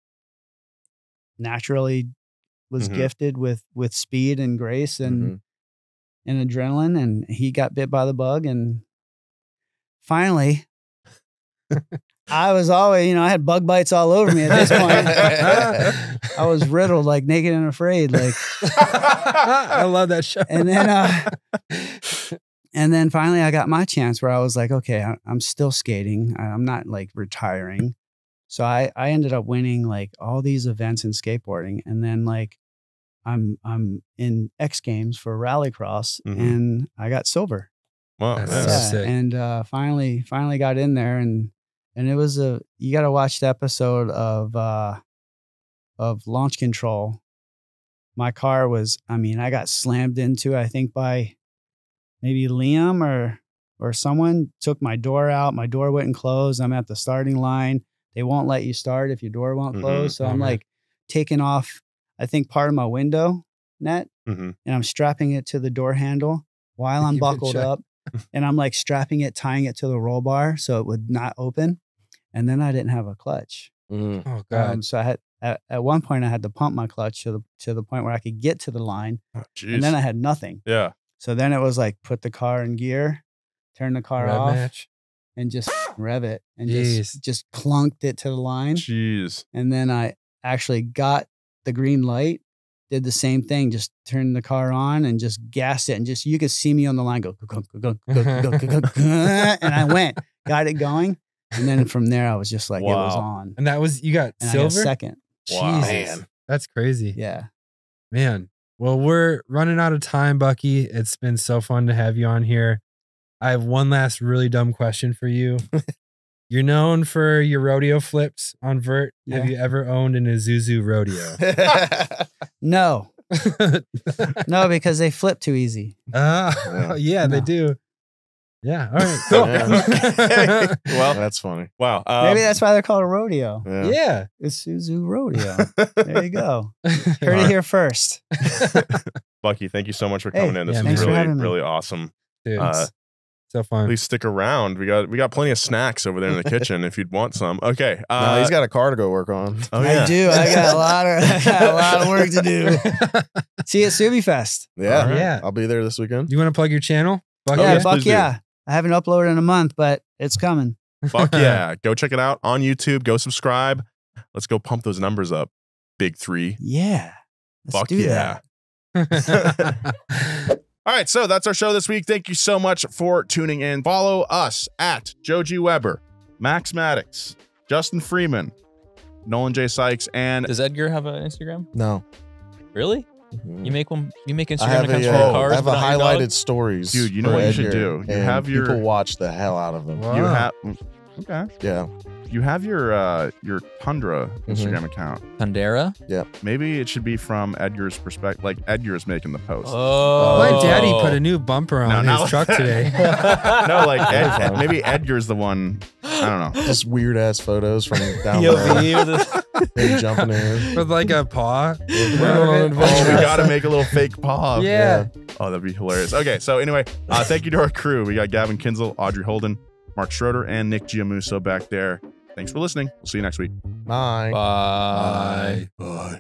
naturally was gifted with speed and grace and adrenaline, and he got bit by the bug, and finally I was always, I had bug bites all over me at this point. I was riddled, like Naked and Afraid, like I love that show. And then finally I got my chance where I was like, okay, I'm still skating. I'm not like retiring. So I ended up winning like all these events in skateboarding. And then like I'm in X Games for Rallycross and I got silver. Wow. That's sick. And finally got in there, and it was you got to watch the episode of Launch Control. My car was, I got slammed into, I think by maybe Liam or someone took my door out. My door wouldn't close. I'm at the starting line. They won't let you start if your door won't close. So I'm like taking off, I think, part of my window net, and I'm strapping it to the door handle while I'm buckled up. And I'm like strapping it, tying it to the roll bar so it would not open. And then I didn't have a clutch. Oh God. So I had, at one point I had to pump my clutch to the point where I could get to the line. Oh, and then I had nothing. Yeah. So then it was like, put the car in gear, turn the car off, and just rev it, and just clunked it to the line. Jeez. And then I actually got the green light, did the same thing, just turned the car on and just gassed it, and just, you could see me on the line go, go, go, go, go, go, go, and I went, got it going. And then from there, I was just like, it was on. And that was, you got and silver? I got second. Wow. Jesus. Man. That's crazy. Yeah. Man. Well, we're running out of time, Bucky. It's been so fun to have you on here. I have one last really dumb question for you. You're known for your rodeo flips on vert. Yeah. Have you ever owned an Isuzu rodeo? No. No, because they flip too easy. Yeah, they do. Yeah. All right. Cool. Yeah. Well, that's funny. Wow. Maybe that's why they're called a rodeo. Yeah. It's Isuzu Rodeo. There you go. Heard it here first. Bucky, thank you so much for coming in. This yeah, was thanks for really, having me. really awesome. Dude, so fun. Please stick around. We got plenty of snacks over there in the kitchen if you'd want some. Okay. No, he's got a car to go work on. Oh, yeah. I do. I got a lot of work to do. See you at Subi Fest. Yeah. Right. Yeah. I'll be there this weekend. Do you want to plug your channel? Bucky? Yeah, yes, Buck, please do. yeah. I haven't uploaded in a month, but it's coming. Fuck yeah. Go check it out on YouTube. Go subscribe. Let's go pump those numbers up. Big 3. Yeah. Let's Fuck do yeah. that. All right, so that's our show this week. Thank you so much for tuning in. Follow us at Joji Weber, Max Maddox, Justin Freeman, Nolan J. Sykes, and Does Edgar have an Instagram? No. Really? Mhm. You make one? You make I Instagram have accounts a, for your cars? I have a but not your highlighted dog? stories. Dude, you know for what you should Edgar, do? You and have your- people watch the hell out of them. Wow. you have okay. Yeah. You have your Tundra Instagram account. Tundra? Maybe it should be from Edgar's perspective. Like Edgar's making the post. Oh. My daddy put a new bumper on No, his truck today. No, like maybe Edgar's the one I don't know. Just weird ass photos from down POV there. Him jumping in. With like a paw. We're going on an Oh, we adventure. gotta make a little fake paw. Yeah. Oh, that'd be hilarious. Okay, so anyway, thank you to our crew. We got Gavin Kinzel, Audrey Holden, Mark Schroeder, and Nick Giamuso back there. Thanks for listening. We'll see you next week. Bye. Bye. Bye.